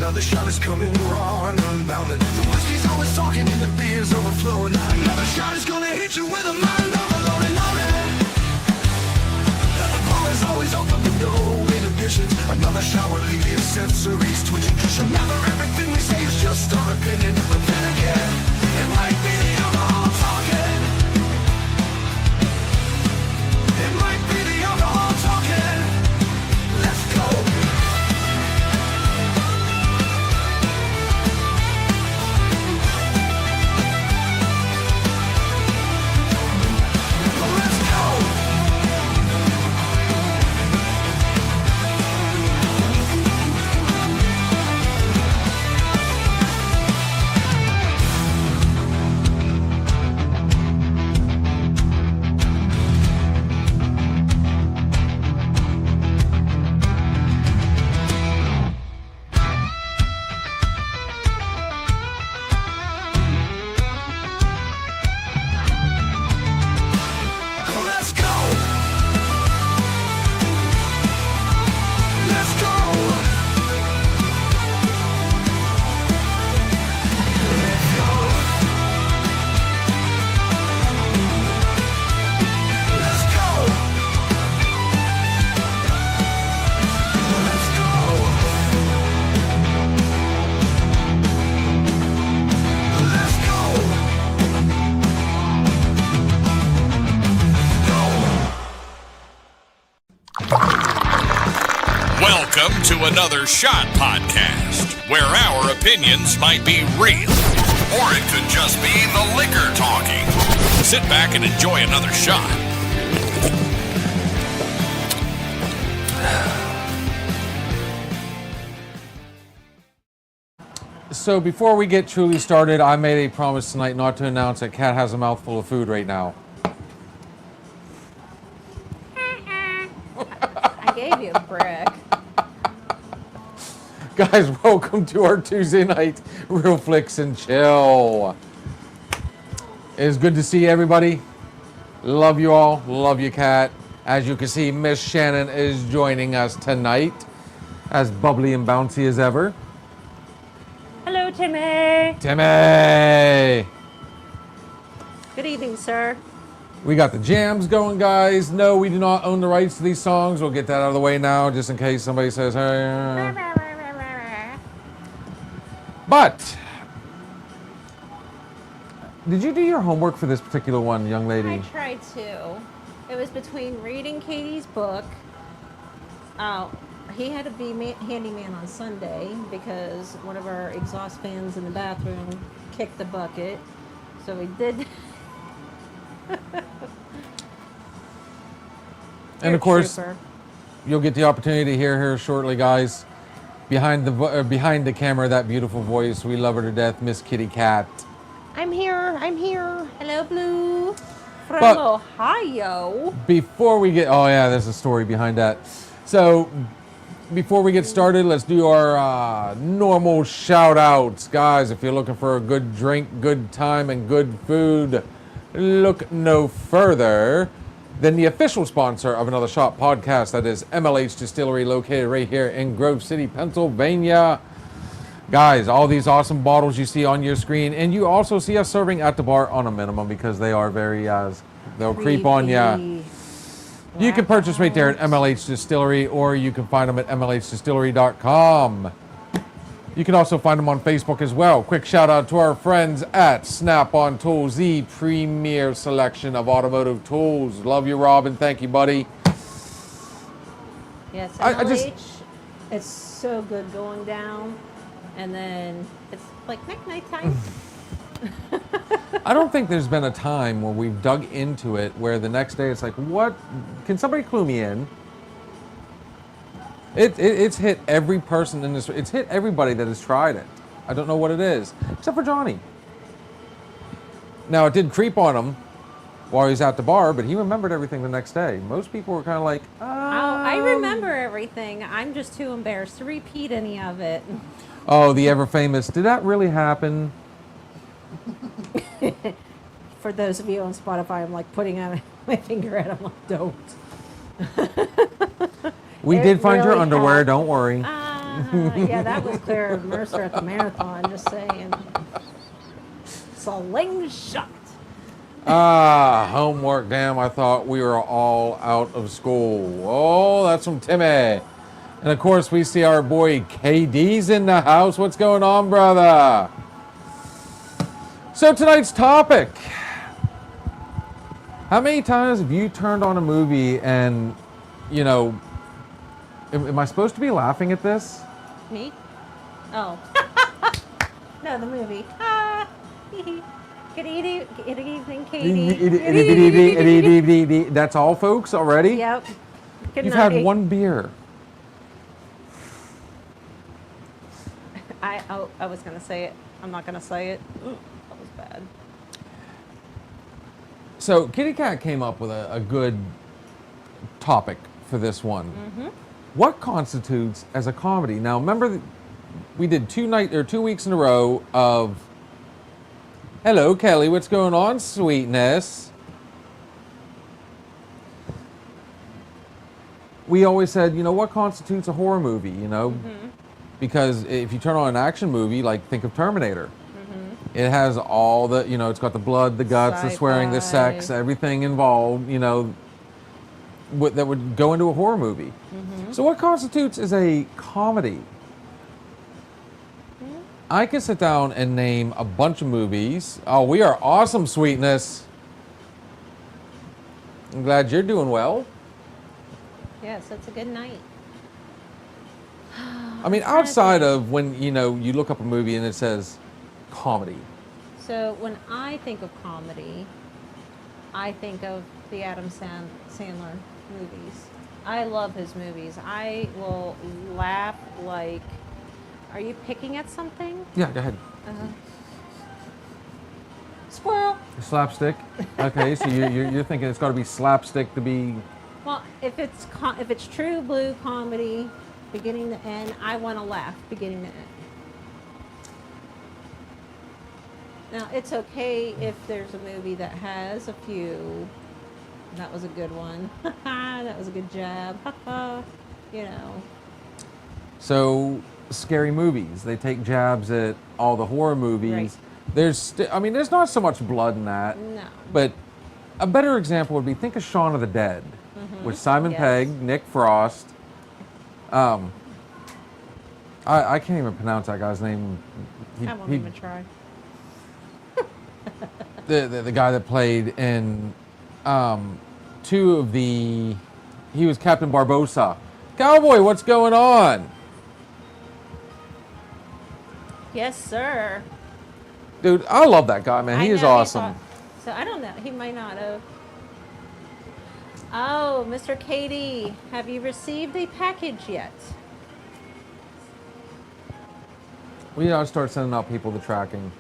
Another shot is coming raw and unbounded. The whiskey's always talking and the beer's overflowing. Another shot is gonna hit you with a mind overloaded, loaded. The bar is always open with no inhibitions. Another shot will leave your sensories twitching. Remember, everything we say is just our opinion. But then again, it might be the alcohol talking. It might be the alcohol talking. Let's go. Welcome to another Shot Podcast, where our opinions might be real, or it could just be the liquor talking. Sit back and enjoy another shot. So before we get truly started, I made a promise tonight not to announce that Kat has a mouthful of food right now. I gave you a brick. Guys, welcome to our Tuesday night Reel-Flix and Chill. It is good to see everybody. Love you all. Love you, Kat. As you can see, Miss Shannon is joining us tonight, as bubbly and bouncy as ever. Hello, Timmy. Timmy! Good evening, sir. We got the jams going, guys. No, we do not own the rights to these songs. We'll get that out of the way now, just in case somebody says, hey. But, did you do your homework for this particular one, young lady? I tried to. It was between reading Katie's book. He had to be handyman on Sunday because one of our exhaust fans in the bathroom kicked the bucket. So we did. And of course, you'll get the opportunity to hear her shortly, guys. Behind the camera, that beautiful voice. We love her to death, Miss Kitty Cat. I'm here. Hello, Blue. From But Ohio. before we get, oh yeah, there's a story behind that. So, before we get started, let's do our normal shout outs. Guys, if you're looking for a good drink, good time, and good food, look no further than the official sponsor of Another Shot podcast, that is MLH Distillery, located right here in Grove City, Pennsylvania. Guys, all these awesome bottles you see on your screen, and you also see us serving at the bar on a minimum because they are very, they'll creep on you. You can purchase right there at MLH Distillery, or you can find them at mlhdistillery.com. You can also find them on Facebook as well. Quick shout out to our friends at Snap-on Tools, the premier selection of automotive tools. Love you, Robin. Thank you, buddy. Yes, MLH, it's so good going down, and then it's like night time. I don't think there's been a time where we've dug into it where the next day it's like, what? Can somebody clue me in? It's hit every person in this. It's hit everybody that has tried it. I don't know what it is, except for Johnny. Now, it did creep on him while he was at the bar, but he remembered everything the next day. Most people were kind of like, Oh, I remember everything. I'm just too embarrassed to repeat any of it. oh, the ever famous, did that really happen? For those of you on Spotify, I'm like putting out my finger at him like, don't. We It did find your really underwear, happened. don't worry. Yeah, that was Claire Mercer at the marathon. Just saying. Slingshot. Homework. Damn, I thought we were all out of school. Oh, that's from Timmy. And of course, we see our boy KD's in the house. What's going on, brother? So tonight's topic. How many times have you turned on a movie and, you know, am I supposed to be laughing at this? Me? Oh. No, the movie. Good evening, Katie. That's all, folks, already? Yep. Good You've night. had one beer. I was going to say it. I'm not going to say it. Ooh, that was bad. So Kitty Cat came up with a good topic for this one. Mm-hmm. What constitutes as a comedy? Now, remember, we did 2 weeks in a row of "Hello, Kelly, what's going on, sweetness?" We always said, you know, what constitutes a horror movie? You know, because if you turn on an action movie, like think of Terminator. It has all the, you know, it's got the blood, the guts, the swearing, the sex, Sci-fi. everything involved, you know, that would go into a horror movie. So what constitutes as a comedy? I can sit down and name a bunch of movies. Oh, we are awesome, sweetness. I'm glad you're doing well. Yes, it's a good night. I mean, outside of when, you know, you look up a movie and it says comedy. So when I think of comedy, I think of the Adam Sandler movies. I love his movies. I will laugh like... Are you picking at something? Yeah, go ahead. Squirrel. Slapstick. Okay, so you're thinking it's got to be slapstick to be... Well, if it's true blue comedy, beginning to end, I want to laugh beginning to end. Now, it's okay if there's a movie that has a few. That was a good one. That was a good jab. You know. So, scary movies. They take jabs at all the horror movies. Right. There's not so much blood in that. No. But a better example would be, think of Shaun of the Dead, with Simon Yes. Pegg, Nick Frost. I can't even pronounce that guy's name. I won't even try. The guy that played in 2 of the... He was Captain Barbossa. Cowboy, what's going on? Yes, sir. Dude, I love that guy, man. I He is know, awesome. So I don't know. He might not have. Oh, Mr. Katie, have you received a package yet? We gotta start sending out people the tracking.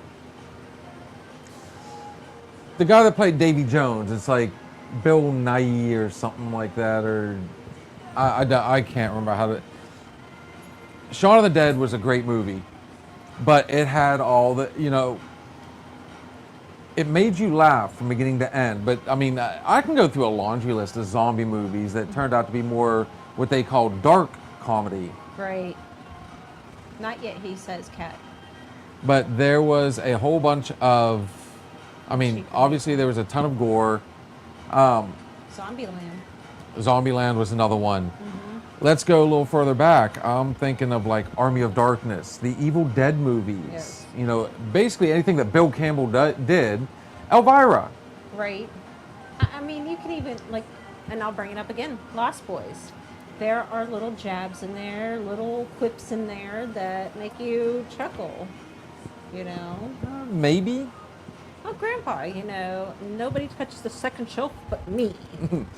The guy that played Davy Jones, it's like Bill Nye or something like that, or I can't remember how to... Shaun of the Dead was a great movie, but it had all the, you know, it made you laugh from beginning to end. But I mean, I can go through a laundry list of zombie movies that turned out to be more what they call dark comedy. Right. Not yet, he says, Cat. But there was a whole bunch of, I mean, obviously there was a ton of gore. Zombieland. Zombieland was another one. Let's go a little further back. I'm thinking of like Army of Darkness, the Evil Dead movies. Yes. You know, basically anything that Bill Campbell did. Elvira. Right. I mean, you can even, like, and I'll bring it up again, Lost Boys. There are little jabs in there, little quips in there that make you chuckle, you know? Maybe. Oh, Grandpa, you know, nobody touched the second shelf but me,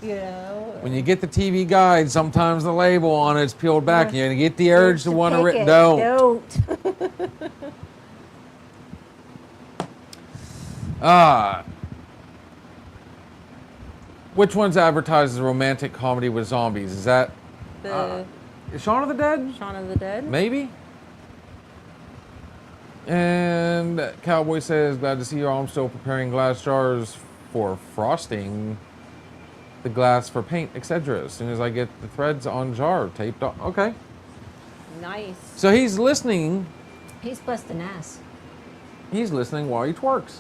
you know? When you get the TV guide, sometimes the label on it's peeled back and you get the urge to want to pick rip. it. Don't. Which one's advertised as a romantic comedy with zombies? Is that The Shaun of the Dead? Shaun of the Dead? Maybe. And Cowboy says, glad to see you all. I'm still preparing glass jars for frosting the glass for paint, etc. As soon as I get the threads on jar taped on. Okay. Nice. So he's listening. He's busting ass. He's listening while he twerks.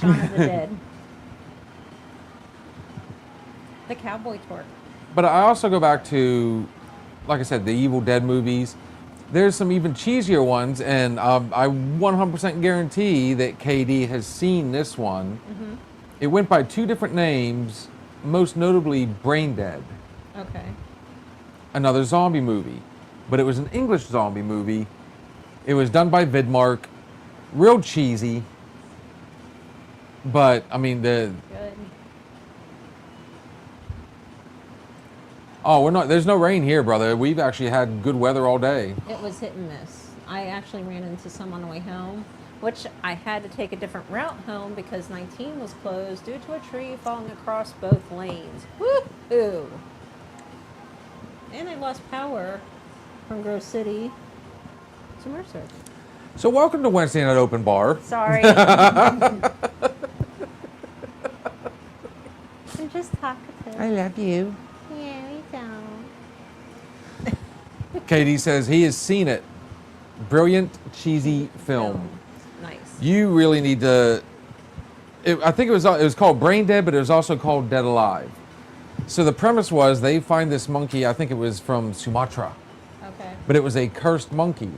Shaun of the Dead. The cowboy twerk. But I also go back to, like I said, the Evil Dead movies. There's some even cheesier ones, and I 100% guarantee that KD has seen this one. Mm-hmm. It went by 2 different names, most notably Brain Dead, Okay. another zombie movie. But it was an English zombie movie. It was done by Vidmark, real cheesy. But, I mean, Good. there's no rain here, brother. We've actually had good weather all day. It was hit and miss. I actually ran into some on the way home, which I had to take a different route home because 19 was closed due to a tree falling across both lanes. Woo-hoo! And I lost power from Grove City to Mercer. So welcome to Wednesday Night Open Bar. Sorry. I'm just talkative. love you. Yeah, we don't. Katie says he has seen it. Brilliant, cheesy film. Nice. You really need to. I think it was called Brain Dead, but it was also called Dead Alive. So the premise was they find this monkey. I think it was from Sumatra, Okay. but it was a cursed monkey.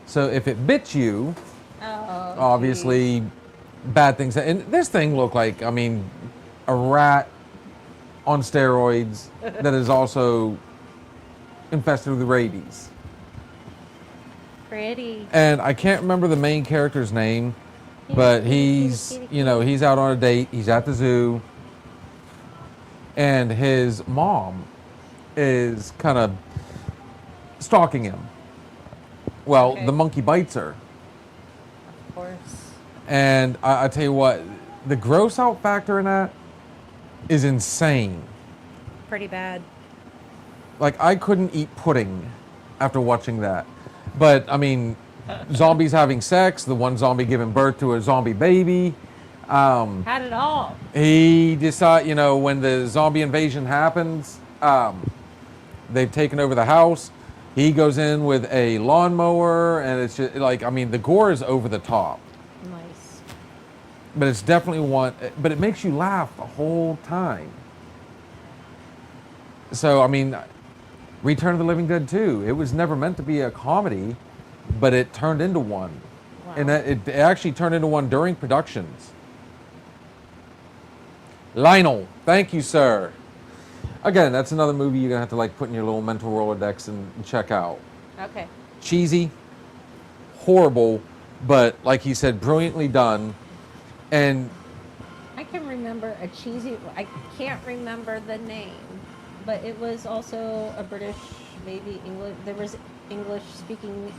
So if it bit you, Oh, obviously bad things. And this thing looked like, I mean, a rat on steroids that is also infested with rabies. pretty. And I can't remember the main character's name, but he's, he's out on a date. He's at the zoo. And his mom is kind of stalking him. Well, Okay. the monkey bites her. Of course. And I tell you what, the gross out factor in that is insane. Pretty bad. Like, I couldn't eat pudding after watching that. But, I mean, zombies having sex, the one zombie giving birth to a zombie baby. Had it all. He decided, when the zombie invasion happens, they've taken over the house. He goes in with a lawnmower, and it's just like, I mean, the gore is over the top. Nice. But it's definitely but it makes you laugh the whole time. So, I mean, Return of the Living Dead 2, it was never meant to be a comedy, but it turned into one. Wow. And it actually turned into one during productions. Lionel, thank you, sir. Again, that's another movie you're going to have to put in your little mental Rolodex and check out. Okay. Cheesy, horrible, but like he said, brilliantly done. And I can remember a cheesy. I can't remember the name, but it was also a British, maybe English. There was English speaking.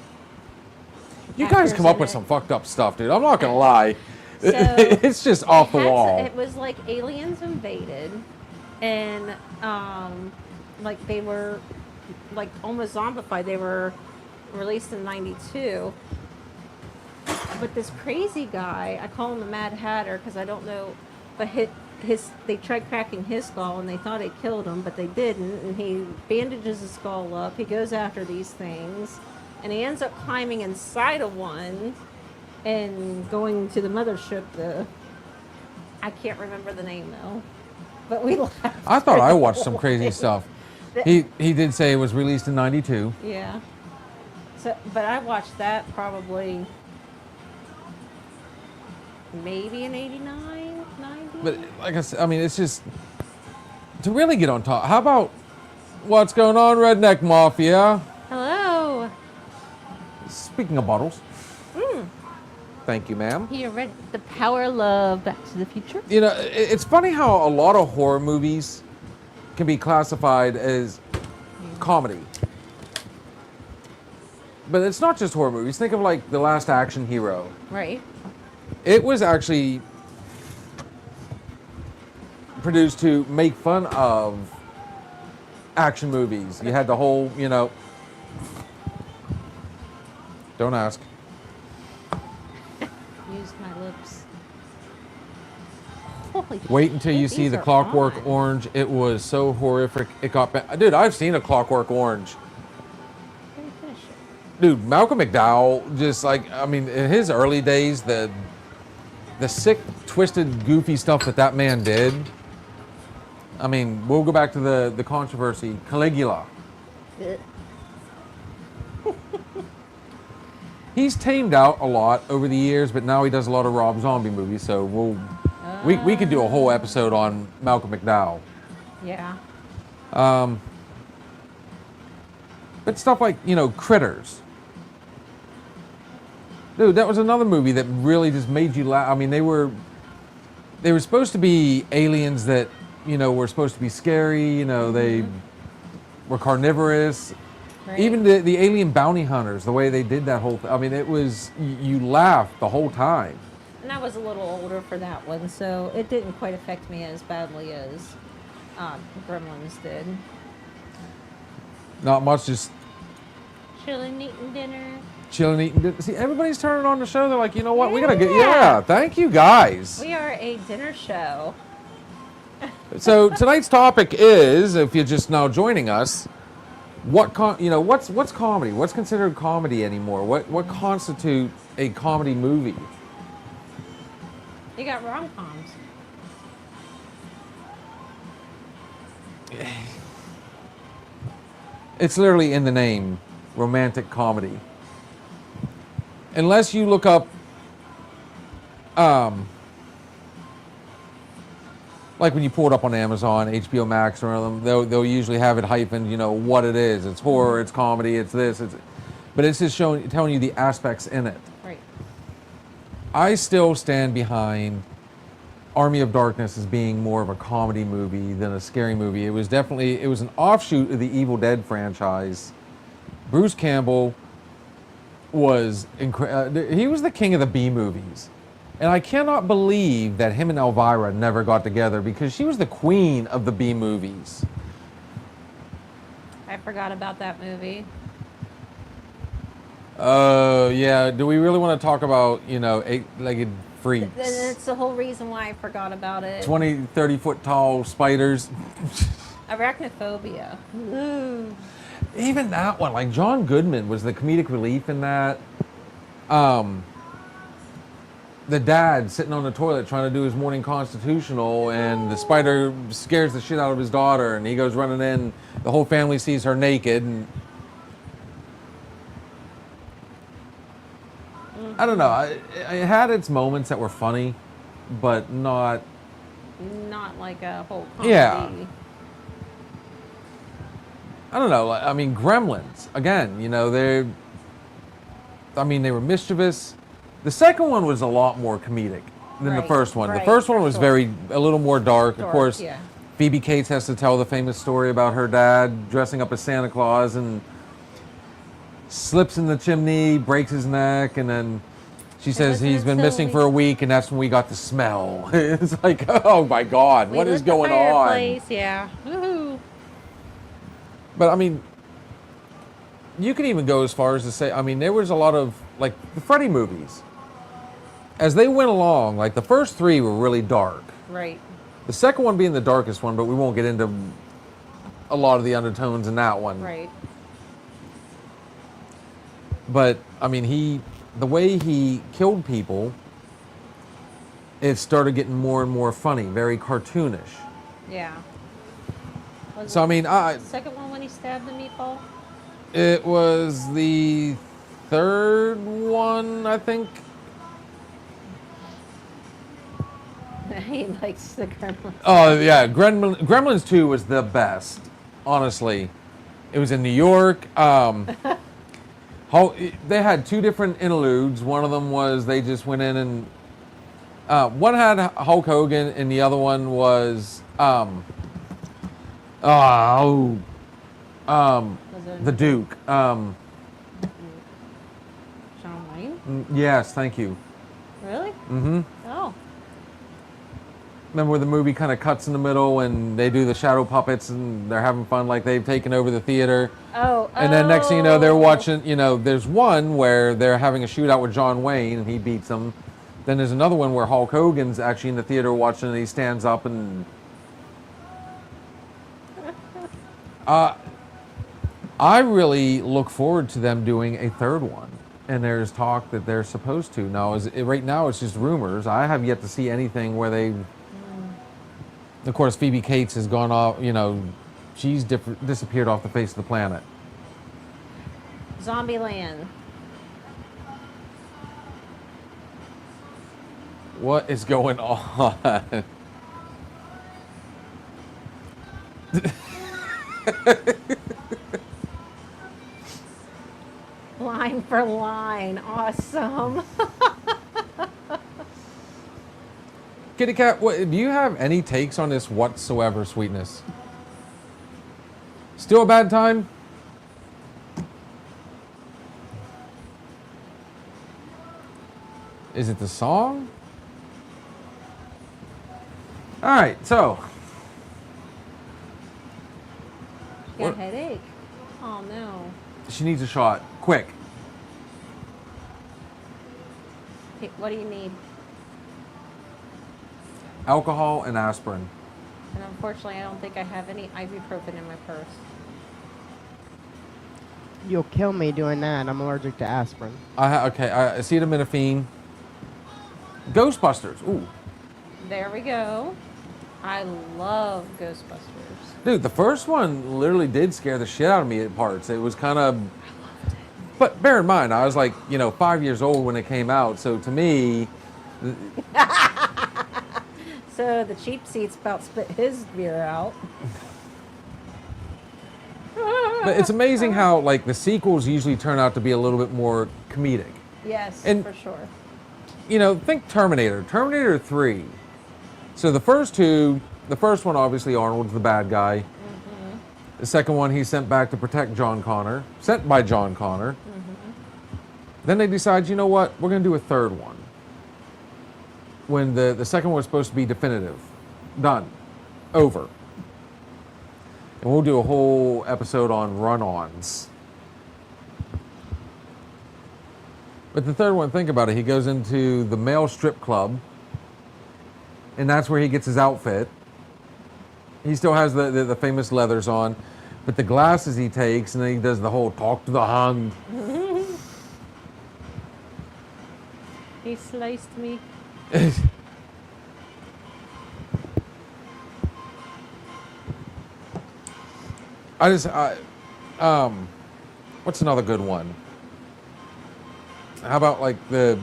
you guys come up with some fucked up stuff, dude. I'm not going to lie. It's just off the wall. It was like aliens invaded, and they were like almost zombified. They were released in '92. But this crazy guy, I call him the Mad Hatter because I don't know, but they tried cracking his skull and they thought it killed him, but they didn't. And he bandages his skull up. He goes after these things, and he ends up climbing inside of one and going to the mothership. I can't remember the name though, but we laughed. I thought I watched some crazy stuff. He did say it was released in '92. Yeah. So, but I watched that probably maybe in '89, '90. But like I said, I mean, it's just to really get on top. How about what's going on, Redneck Mafia? Hello. Speaking of bottles. Thank you, ma'am. Here, read The Power of Love, Back to the Future. It's funny how a lot of horror movies can be classified as comedy. But it's not just horror movies. Think of like The Last Action Hero. Right. It was actually produced to make fun of action movies. You had the whole, don't ask. Use my lips. Holy Wait until you shit, see these the are Clockwork on. Orange. It was so horrific. It got bad. Dude, I've seen a Clockwork Orange. Let me finish it. Dude, Malcolm McDowell, just like, I mean, in his early days, the sick, twisted, goofy stuff that man did. I mean, we'll go back to the controversy. Caligula. Ugh. He's tamed out a lot over the years, but now he does a lot of Rob Zombie movies, so we could do a whole episode on Malcolm McDowell. Yeah. But stuff like, Critters. Dude, that was another movie that really just made you laugh. I mean, they were supposed to be aliens that, were supposed to be scary. They were carnivorous. Right. Even the alien bounty hunters, the way they did that whole thing. I mean, it was, you laughed the whole time. And I was a little older for that one, so it didn't quite affect me as badly as Gremlins did. Not much, just Chilling, eating dinner. chilling, eating. See, everybody's turning on the show. They're like, you know what? We gotta get. Yeah. Yeah, thank you guys. We are a dinner show. So tonight's topic is, if you're just now joining us, what's comedy? What's considered comedy anymore? What constitute a comedy movie? You got rom-coms. It's literally in the name, romantic comedy. Unless you look up, like when you pull it up on Amazon, HBO Max, or them, they'll usually have it hyphened, what it is. It's horror, it's comedy, it's this, but it's just telling you the aspects in it. Right. I still stand behind Army of Darkness as being more of a comedy movie than a scary movie. It was an offshoot of the Evil Dead franchise. Bruce Campbell was he was the king of the B movies. And I cannot believe that him and Elvira never got together, because she was the queen of the B movies. I forgot about that movie. Yeah. Do we really want to talk about, eight-legged freaks? That's the whole reason why I forgot about it. 20, 30-foot tall spiders. Arachnophobia. Ooh. Even that one, like John Goodman was the comedic relief in that. The dad sitting on the toilet trying to do his morning constitutional, and the spider scares the shit out of his daughter, and he goes running in. The whole family sees her naked, and I don't know. It had its moments that were funny, but not. Not like a whole comedy. Yeah. I don't know. I mean, Gremlins again. They were mischievous. The second one was a lot more comedic than the Right, first one. The right, first one for was sure. a little more dark. Of course, yeah. Phoebe Cates has to tell the famous story about her dad dressing up as Santa Claus and slips in the chimney, breaks his neck, and then she says wasn't he's been until missing we- for a week, and that's when we got the smell. It's like, oh my God, what We is lit the going on? fireplace, yeah. Woohoo. But I mean, you can even go as far as to say, there was a lot of, like, the Freddy movies. As they went along, like, the first three were really dark. Right. The second one being the darkest one, but we won't get into a lot of the undertones in that one. Right. But, the way he killed people, it started getting more and more funny, very cartoonish. Yeah. Was So, it I the second one when he stabbed the meatball? it was the third one, I think. He likes the Gremlins. Oh, yeah. Gremlins 2 was the best, honestly. It was in New York. They had two different interludes. One of them was they just went in and... one had Hulk Hogan, and the other one was... Was there the Duke. John Wayne? Yes, thank you. Really? Mm-hmm. Oh. Remember where the movie kind of cuts in the middle and they do the shadow puppets and they're having fun like they've taken over the theater? Oh. And then next thing you know, they're watching, there's one where they're having a shootout with John Wayne and he beats them. Then there's another one where Hulk Hogan's actually in the theater watching, and he stands up and. I really look forward to them doing a third one, and there's talk that they're supposed to. Now, right now it's just rumors. I have yet to see anything where they. Of course, Phoebe Cates has gone off. You know, she's disappeared off the face of the planet. Zombieland. What is going on? Line for line. Awesome. Kitty Cat, do you have any takes on this whatsoever, Sweetness? Still a bad time? Is it the song? All right, so. Got a headache. Oh no. She needs a shot. Quick. Hey, what do you need? Alcohol and aspirin. And unfortunately, I don't think I have any ibuprofen in my purse. You'll kill me doing that. I'm allergic to aspirin. Okay, acetaminophen. Ghostbusters. Ooh. There we go. I love Ghostbusters. Dude, the first one literally did scare the shit out of me at parts. It was kind of... But bear in mind, I was like, 5 years old when it came out. So to me... So the cheap seats about spit his beer out. But it's amazing how, like, the sequels usually turn out to be a little bit more comedic. Yes, And- for sure. Think Terminator. Terminator 3. So the first one, obviously, Arnold's the bad guy. Mm-hmm. The second one, he's sent back to protect John Connor. Sent by John Connor. Mm-hmm. Then they decide, you know what? We're going to do a third one. When the second one was supposed to be definitive. Done. Over. And we'll do a whole episode on run-ons. But the third one, think about it. He goes into the male strip club. And that's where he gets his outfit. He still has the famous leathers on. But the glasses he takes, and then he does the whole talk to the hand. He sliced me. What's another good one? How about like the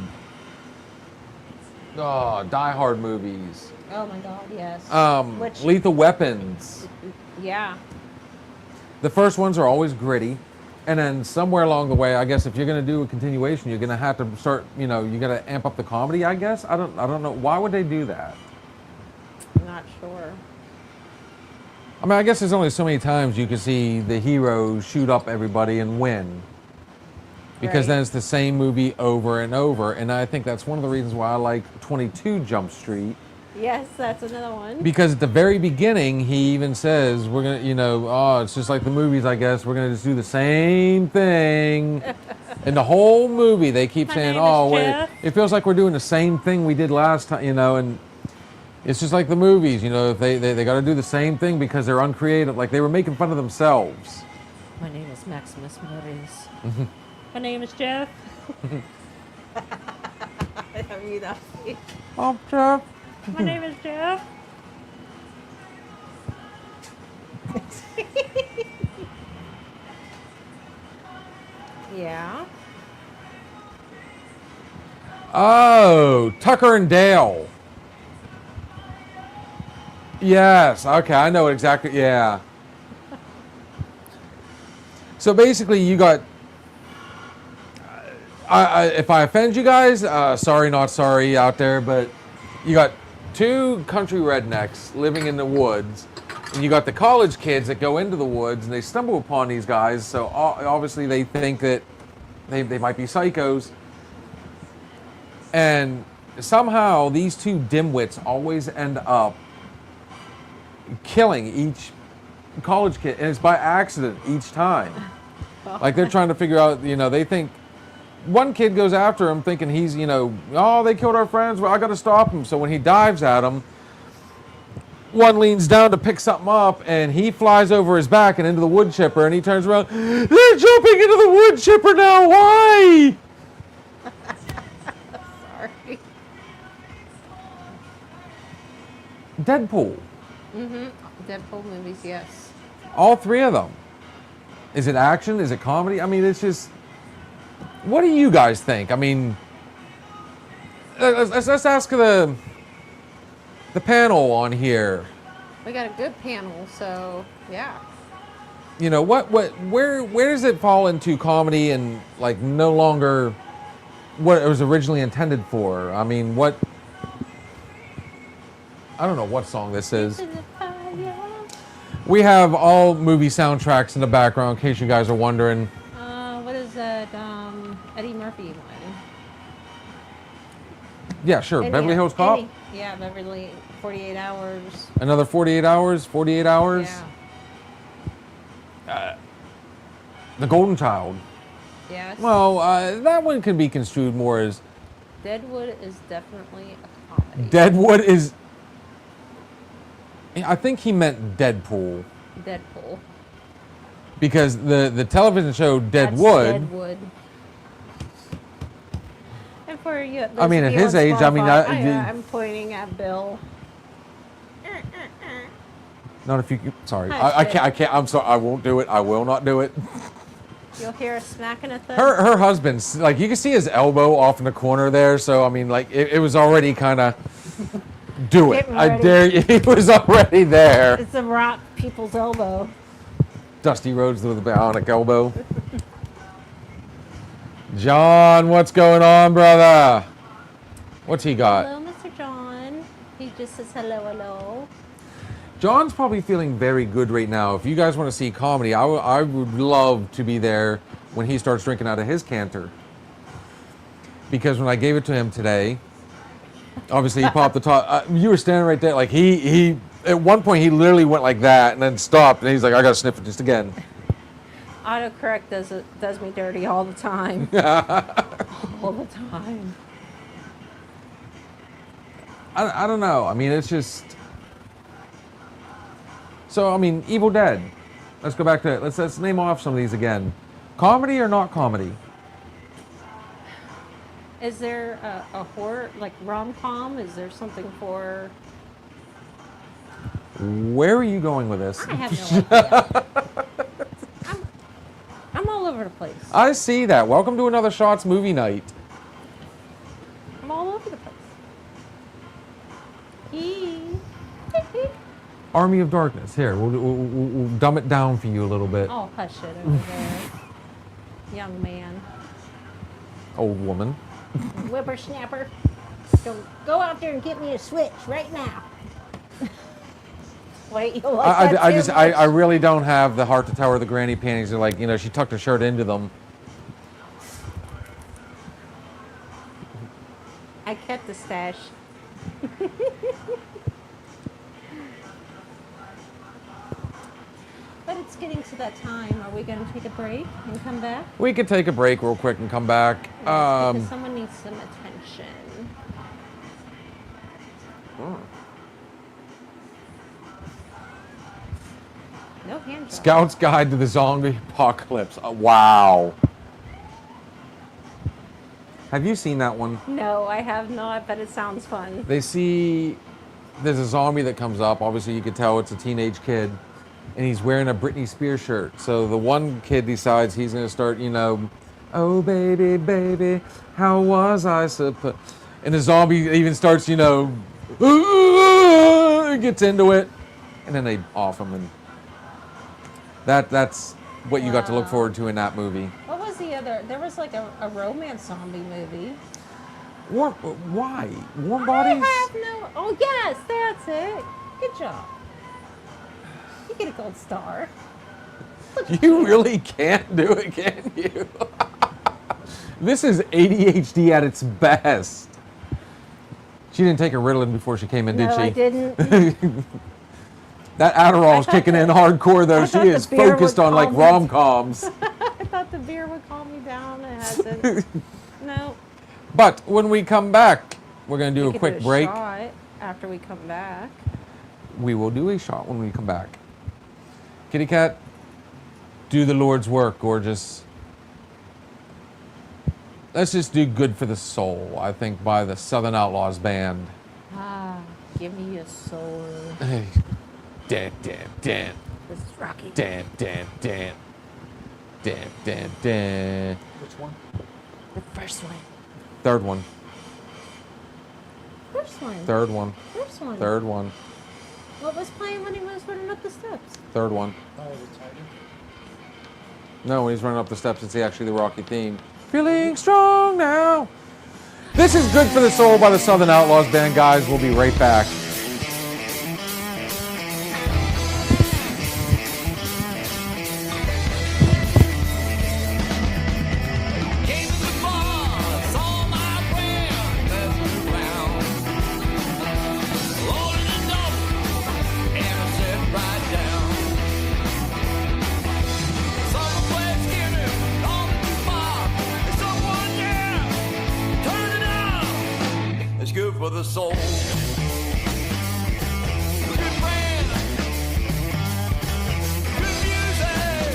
Die Hard movies? Oh my God, yes. Lethal Weapons. Yeah. The first ones are always gritty, and then somewhere along the way, I guess if you're going to do a continuation, you're going to have to start. You got to amp up the comedy. I guess I don't know why would they do that. I'm not sure. I mean, I guess there's only so many times you can see the hero shoot up everybody and win. Because Right. then it's the same movie over and over. And I think that's one of the reasons why I like 22 Jump Street. Yes, that's another one. Because at the very beginning, he even says, we're going to, it's just like the movies, I guess. We're going to just do the same thing. And the whole movie, they keep My saying, name is Jeff. it feels like we're doing the same thing we did last time, and it's just like the movies, they got to do the same thing because they're uncreative. Like they were making fun of themselves. My name is Maximus Moriz. My name is Jeff. I mean, that. Oh, Jeff. My name is Jeff. Yeah. Oh, Tucker and Dale. Yes. Okay, I know exactly. Yeah. So basically, you got. If I offend you guys, sorry, not sorry out there, but you got two country rednecks living in the woods, and you got the college kids that go into the woods and they stumble upon these guys. So obviously they think that they might be psychos, and somehow these two dimwits always end up killing each college kid, and it's by accident each time. Like they're trying to figure out, they think one kid goes after him thinking he's, oh, they killed our friends. Well, I got to stop him. So when he dives at him, one leans down to pick something up, and he flies over his back and into the wood chipper, and he turns around. They're jumping into the wood chipper now. Why? Sorry. Deadpool. Deadpool movies, yes. All three of them. Is it action? Is it comedy? I mean, it's just... What do you guys think? I mean, let's ask the panel on here. We got a good panel, so yeah. Where does it fall into comedy and like no longer what it was originally intended for? I mean, I don't know what song this is. We have all movie soundtracks in the background in case you guys are wondering. What is that? Eddie Murphy one. Yeah, sure. Beverly Hills Cop. Yeah, Beverly 48 Hours. Another 48 hours. 48 hours. Yeah. The Golden Child. Yes. Well, that one can be construed more as... Deadwood is definitely a comedy. Deadwood is... I think he meant Deadpool. Deadpool. Because the television show Deadwood... That's Deadwood. And for you, I mean, at his age, I mean... I'm pointing at Bill. Not if you... Sorry. Hi, I can't. I'm sorry. I won't do it. I will not do it. You'll hear a smack and a thud. Her husband's... Like, you can see his elbow off in the corner there. So, I mean, like, it was already kind of... Do it. Getting I ready. dare you. He was already there. It's a rock people's elbow. Dusty Rhodes with a bionic elbow. John, what's going on, brother? What's he got? Hello, Mr. John. He just says hello, hello. John's probably feeling very good right now. If you guys want to see comedy, I would love to be there when he starts drinking out of his canter. Because when I gave it to him today, obviously he popped the top. You were standing right there. Like he at one point he literally went like that and then stopped. And he's like, I got to sniff it just again. Autocorrect does me dirty all the time. All the time. I don't know. I mean, it's just... So, I mean, Evil Dead. Let's go back to it. Let's name off some of these again. Comedy or not comedy? Is there a horror, like rom-com? Is there something for... Where are you going with this? I have no idea. I'm all over the place. I see that. Welcome to another Shots movie night. I'm all over the place. Army of Darkness. Here, we'll dumb it down for you a little bit. Oh, hush it over there. Young man. Old woman. Whippersnapper. Go out there and get me a switch right now. Wait, you like that too much? I really don't have the heart to tell her the granny panties are like, she tucked her shirt into them. I kept the stash. But it's getting to that time. Are we going to take a break and come back? We could take a break real quick and come back. Because someone needs some attention. No hand job. Scout's Guide to the Zombie Apocalypse. Wow. Have you seen that one? No, I have not, but it sounds fun. There's a zombie that comes up. Obviously, you can tell it's a teenage kid. And he's wearing a Britney Spears shirt. So the one kid decides he's going to start, oh, baby, baby, how was I supposed... And the zombie even starts, gets into it. And then they off him. And that's what you got to look forward to in that movie. What was the other? There was like a romance zombie movie. Why? Warm Bodies? I have no... Oh, yes, that's it. Good job. You get a gold star. You really can't do it, can you? This is ADHD at its best. She didn't take a Ritalin before she came in, did No, she? I didn't. That Adderall's kicking in hardcore, though. I She thought is the beer focused would on like calm me- rom-coms. I thought the beer would calm me down. hasn't. No. But when we come back, we're going to do We a could quick do break. Shot after we come back. We will do a shot when we come back. Kitty Cat, do the Lord's work, gorgeous. Let's just do Good for the Soul, I think, by the Southern Outlaws Band. Ah, give me your soul. Hey. Dan, dan, dan. This is Rocky. Dan, dan, dan. Dan, dan, dan. Which one? The first one. Third one. First one. Third one. First one. Third one. What was playing when he was running up the steps? Third one. Oh, the tiger. No, when he's running up the steps, it's actually the Rocky theme. Feeling strong now. This is Good for the Soul by the Southern Outlaws Band, guys. We'll be right back. Came to the bar, saw my friend messing around. Loaded the dope, and I sat right down. Someone skinny, on the bar, and someone there, turn it up. It's good for the soul. Good friend, good music,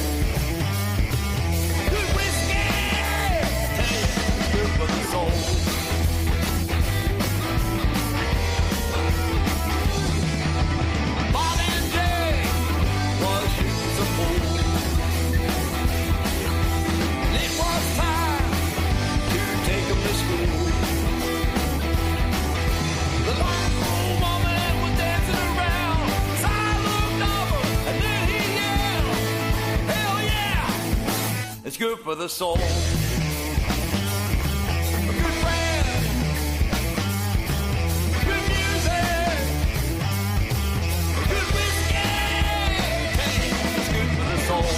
good whiskey. It's good for the soul. Bob and Jay was shooting some pool. It was time to take them to school. The long old woman was dancing around. So I looked over and then he yelled, hell yeah, it's good for the soul. A good friend, good music, good whiskey. It's good for the soul.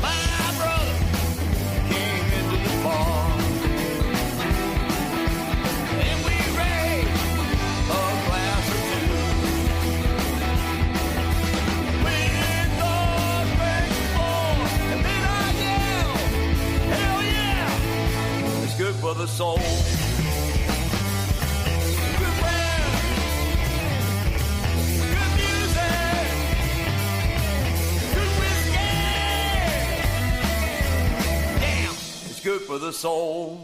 My brother came into the bar, and we raised a glass or two. We thought very full, and then I yelled, hell yeah, it's good for the soul. Good friend, good music, good whiskey. Damn, it's good for the soul.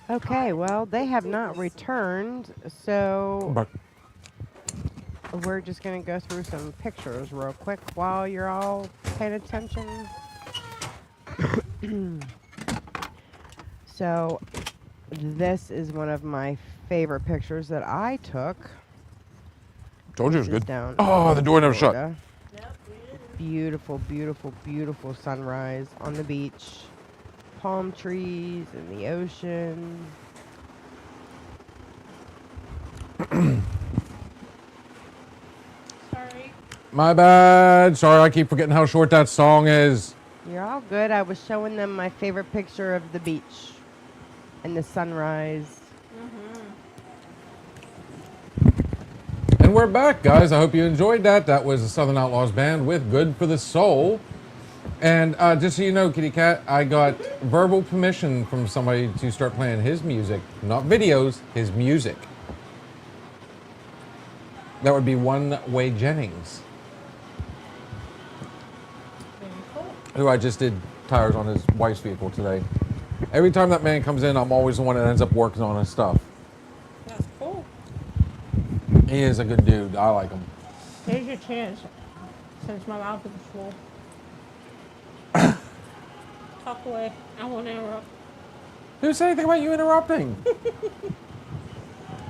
Okay, well, they have not returned, so But we're just going to go through some pictures real quick while you're all paying attention. So, this is one of my favorite pictures that I took. told you it was This is good. down Oh, the door never shut. Florida. Beautiful, beautiful, beautiful sunrise on the beach. Palm trees and the ocean. Sorry. My bad. Sorry, I keep forgetting how short that song is. You're all good. I was showing them my favorite picture of the beach and the sunrise. And we're back, guys. I hope you enjoyed that. That was the Southern Outlaws Band with Good for the Soul. And just so you know, Kitty Cat, I got verbal permission from somebody to start playing his music. Not videos, his music. That would be One Way Jennings. Very cool. who I just did tires on his wife's vehicle today. Every time that man comes in, I'm always the one that ends up working on his stuff. That's cool. He is a good dude. I like him. Here's your chance, since my mouth is full. Talk away. I won't interrupt. Who said anything about you interrupting?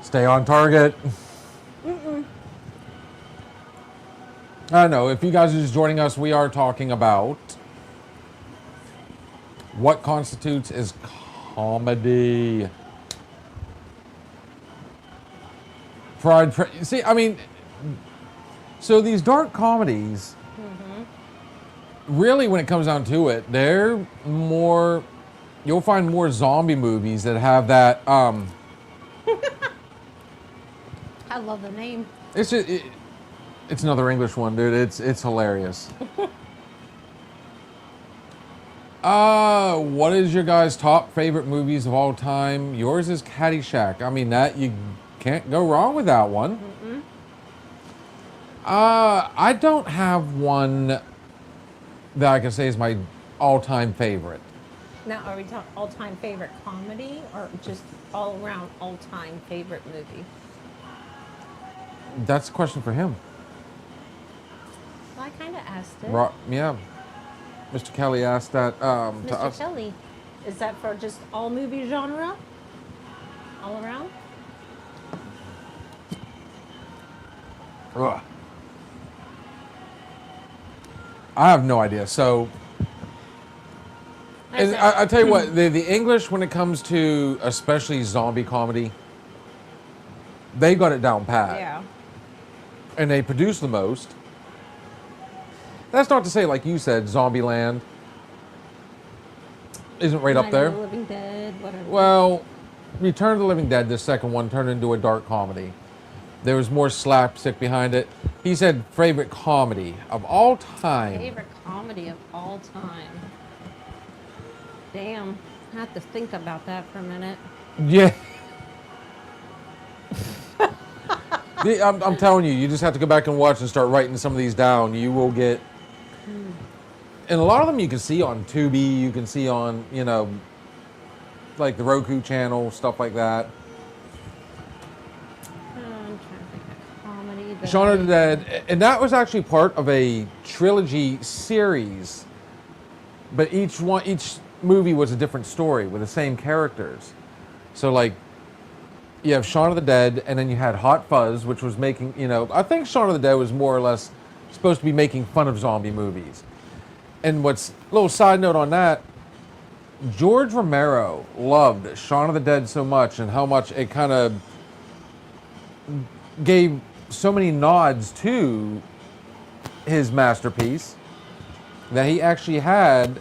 Stay on target. I know. If you guys are just joining us, we are talking about what constitutes as comedy. See, I mean, so these dark comedies, really, when it comes down to it, they're more. You'll find more zombie movies that have that. I love the name. It's just, it's another English one, dude. It's hilarious. What is your guys' top favorite movies of all time? Yours is Caddyshack. I mean, that you can't go wrong with that one. I don't have one that I can say is my all-time favorite. Now, are we talking all-time favorite comedy or just all-around all-time favorite movie? That's a question for him. Well, I kind of asked it. Yeah. Mr. Kelly asked that to Mr. us. Kelly, is that for just all movie genre? All around? Ugh. I have no idea. So, I tell you what, the English, when it comes to especially zombie comedy, they got it down pat. Yeah. And they produce the most. That's not to say, like you said, Zombieland isn't right up Night there. of the Living Dead, whatever. Well, Return of the Living Dead, the second one, turned into a dark comedy. There was more slapstick behind it. He said favorite comedy of all time. Favorite comedy of all time. Damn, I have to think about that for a minute. Yeah. I'm telling you, you just have to go back and watch and start writing some of these down. You will get... And a lot of them you can see on Tubi, you can see on, like the Roku channel, stuff like that. I'm trying to think of comedy. Shaun of the Dead, and that was actually part of a trilogy series, but each movie was a different story with the same characters. So like, you have Shaun of the Dead, and then you had Hot Fuzz, which was making, I think Shaun of the Dead was more or less supposed to be making fun of zombie movies. And what's a little side note on that, George Romero loved Shaun of the Dead so much, and how much it kind of gave so many nods to his masterpiece, that he actually had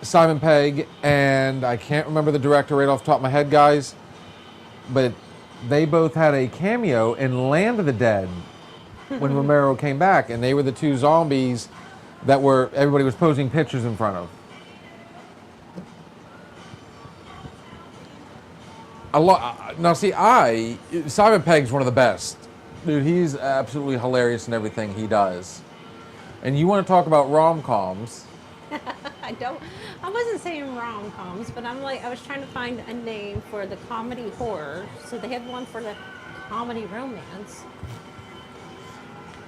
Simon Pegg, and I can't remember the director right off the top of my head, guys, but they both had a cameo in Land of the Dead when Romero came back, and they were the two zombies that everybody was posing pictures in front of. Now see, Simon Pegg's one of the best. Dude, he's absolutely hilarious in everything he does. And you want to talk about rom-coms. I wasn't saying rom-coms, but I was trying to find a name for the comedy horror. So they had one for the comedy romance.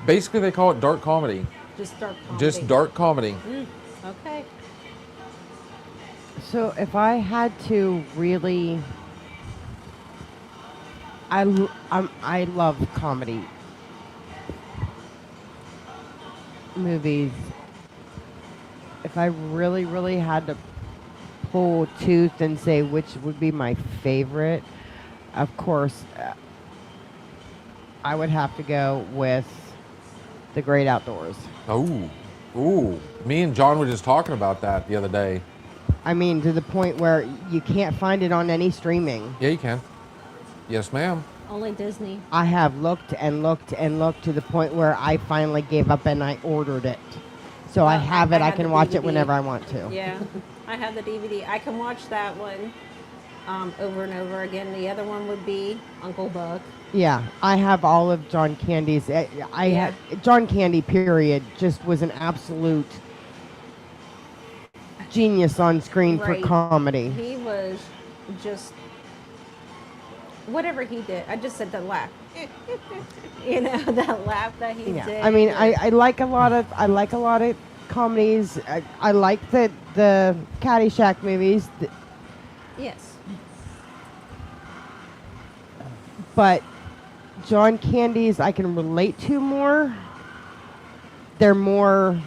Basically, they call it dark comedy. Just dark comedy. Just dark comedy. Okay. So if I had to really, I love comedy movies. If I really, really had to pull tooth and say which would be my favorite, of course, I would have to go with The Great Outdoors. Ooh. Me and John were just talking about that the other day. I mean, to the point where you can't find it on any streaming. Yeah, you can. Yes, ma'am. Only Disney. I have looked and looked and looked to the point where I finally gave up and I ordered it. So I have it. I can watch it whenever I want to. Yeah, I have the DVD. I can watch that one over and over again. The other one would be Uncle Buck. Yeah, I have all of John Candy's. John Candy, period, just was an absolute genius on screen Right. for comedy. He was just whatever he did. I just said the laugh. You know, that laugh that he Yeah. did. I mean, I like a lot of comedies. I like the Caddyshack movies, Yes. but John Candy's I can relate to more. They're more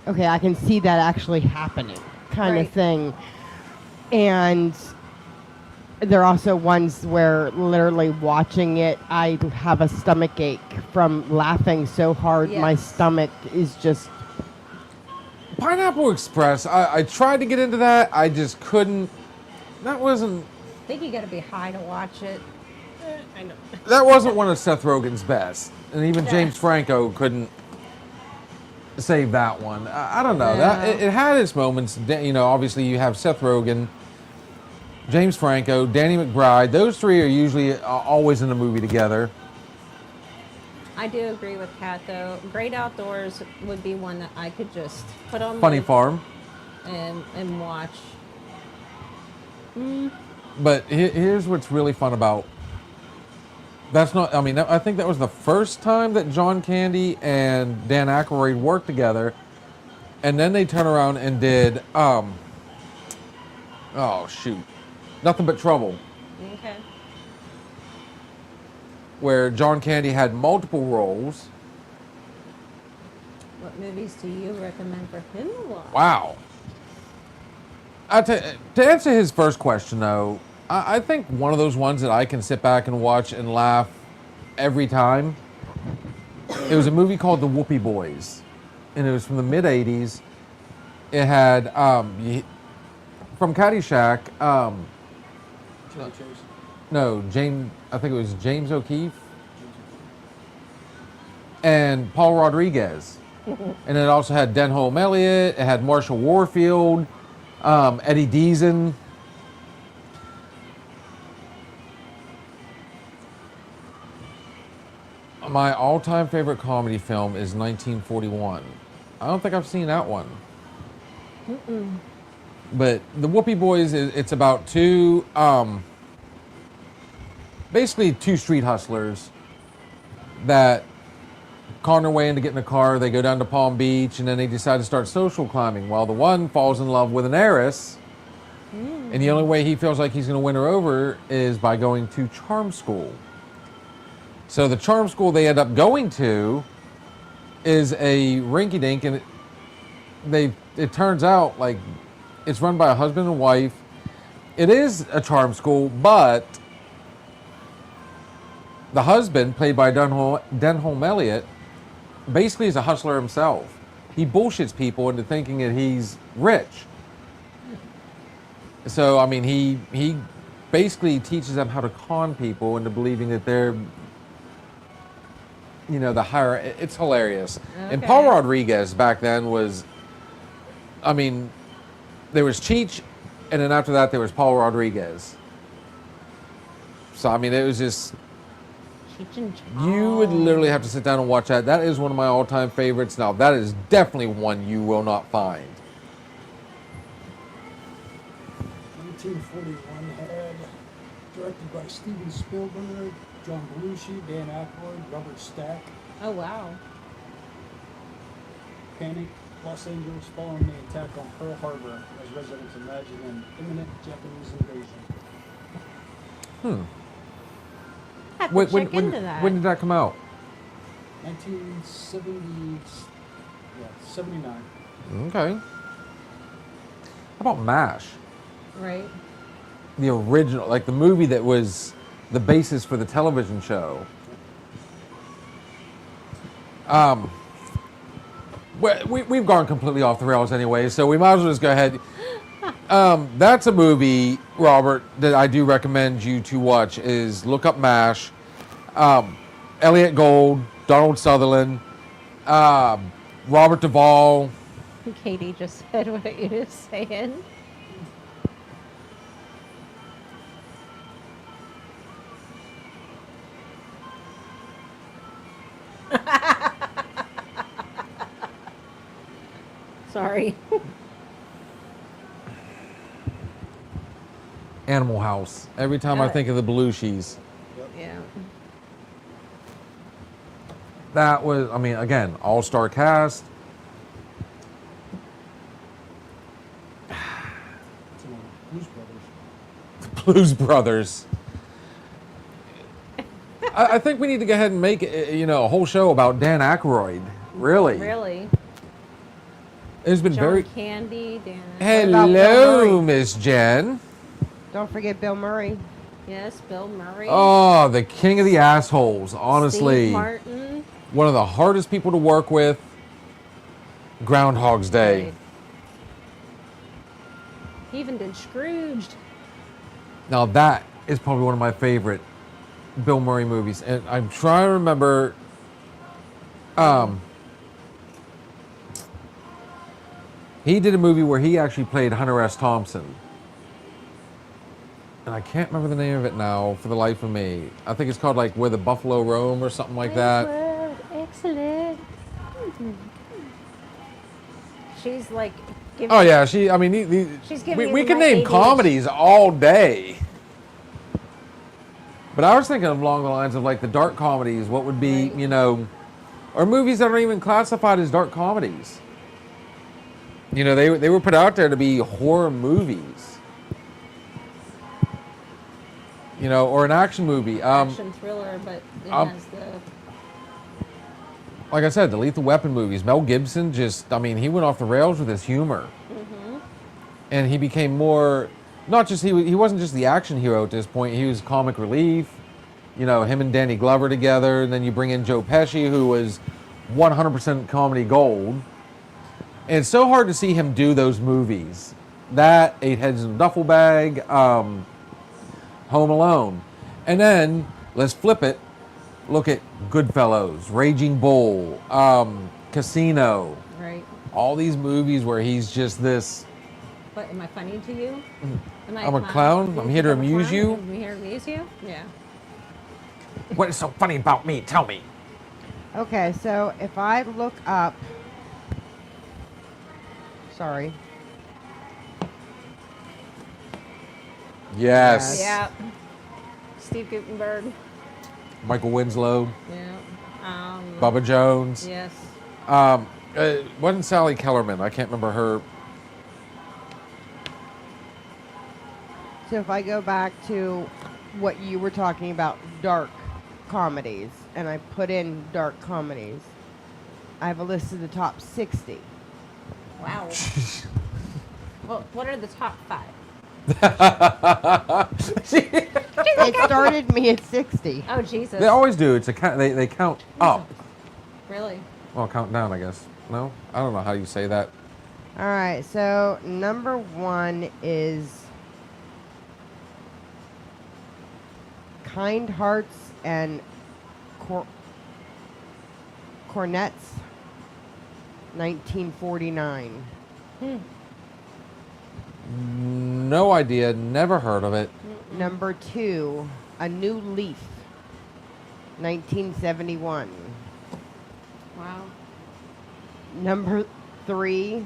okay. I can see that actually happening, kind of Right. thing. And there are also ones where literally watching it, I have a stomach ache from laughing so hard. My Yes. stomach is just Pineapple Express. I tried to get into that. I just couldn't. That wasn't. I think you got to be high to watch it. I know. That wasn't one of Seth Rogen's best, and even Yeah. James Franco couldn't save that one. I don't know. No. That it had its moments. You know, obviously you have Seth Rogen, James Franco, Danny McBride. Those three are usually always in a movie together. I do agree with Kat though. Great Outdoors would be one that I could just put on Funny my- Farm. and watch. But here's what's really fun about. That's not. I mean, I think that was the first time that John Candy and Dan Aykroyd worked together, and then they turn around and did. Oh shoot, Nothing But Trouble, Okay. where John Candy had multiple roles. What movies do you recommend for him to watch? Wow. To answer his first question, though, I think one of those ones that I can sit back and watch and laugh every time. It was a movie called The Whoopie Boys, and it was from the mid '80s. It had from Caddyshack. No, James. I think it was James O'Keefe and Paul Rodriguez, and it also had Denholm Elliott. It had Marshall Warfield, Eddie Deason. My all-time favorite comedy film is 1941. I don't think I've seen that one. But the Whoopie Boys, it's about two, basically two street hustlers that con their way into getting a car. They go down to Palm Beach, and then they decide to start social climbing. While the one falls in love with an heiress, and the only way he feels like he's going to win her over is by going to charm school. So the charm school they end up going to is a rinky-dink, and it turns out like it's run by a husband and wife. It is a charm school, but the husband, played by Denholm Elliott, basically is a hustler himself. He bullshits people into thinking that he's rich. So, I mean, he basically teaches them how to con people into believing that they're, the higher. It's hilarious. And Paul Okay. Rodriguez back then was, I mean, there was Cheech, and then after that there was Paul Rodriguez. So, I mean, it was just, Cheech and you would literally have to sit down and watch that. That is one of my all-time favorites. Now, that is definitely one you will not find. 1941 had, directed by Steven Spielberg, John Belushi, Dan Aykroyd, Robert Stack. Oh wow. Panic, Los Angeles following the attack on Pearl Harbor as residents imagine an imminent Japanese invasion. Have to When, check into that. when did that come out? 1970, 79. Okay. How about MASH? Right. The original, like the movie that was the basis for the television show. We've gone completely off the rails anyway, so we might as well just go ahead. That's a movie, Robert, that I do recommend you to watch. Is look up MASH. Elliot Gould, Donald Sutherland, Robert Duvall. Katie just said what you were saying. Sorry. Animal House. Every time I think of the Belushi's. Yeah. That was, I mean, again, all-star cast. It's in Blues Brothers. Blues Brothers. I think we need to go ahead and make a whole show about Dan Aykroyd. Really. Really. It's been John very. Candy, Dan. about Bill Hello, Murray? Miss Jen. Don't forget Bill Murray. Yes, Bill Murray. Oh, the king of the assholes. Honestly, Steve Martin. one of the hardest people to work with. Groundhog's Day. Right. He even did Scrooged. Now that is probably one of my favorite Bill Murray movies, and I'm trying to remember. He did a movie where he actually played Hunter S. Thompson, and I can't remember the name of it now for the life of me. I think it's called like Where the Buffalo Roam or something like that. Excellent. She's like giving. Oh yeah, I mean, She's giving we you can my name ADHD. comedies all day. But I was thinking along the lines of like the dark comedies. What would be, Right. or movies that aren't even classified as dark comedies. They were put out there to be horror movies. Or an action movie. Action thriller, but it has the. Like I said, the Lethal Weapon movies. Mel Gibson he went off the rails with his humor. And he became more, not just, he wasn't just the action hero at this point, he was comic relief. Him and Danny Glover together, and then you bring in Joe Pesci, who was 100% comedy gold. And it's so hard to see him do those movies. That, Eight Heads in a Duffel Bag, Home Alone. And then, let's flip it. Look at Goodfellas, Raging Bull, Casino. Right. All these movies where he's just this. What, am I funny to you? Am I I'm a clown? I'm here to I'm a amuse clown? you? I'm here to amuse you? Yeah. What is so funny about me? Tell me. Okay, so if I look up, sorry, Yes. Yeah. Steve Guttenberg. Michael Winslow, Yeah. Bubba Jones. Yes. Wasn't Sally Kellerman? I can't remember her. so if I go back to what you were talking about, dark comedies, and I put in dark comedies, I have a list of the top 60. Wow. Well, what are the top 5? It started me at 60. Oh, Jesus. They always do. It's they count up. Really? Well, count down, I guess. No, I don't know how you say that. All right, so number 1 is Kind Hearts and Cornets, 1949. No idea. Never heard of it. Number 2, A New Leaf, 1971. Wow. Number 3,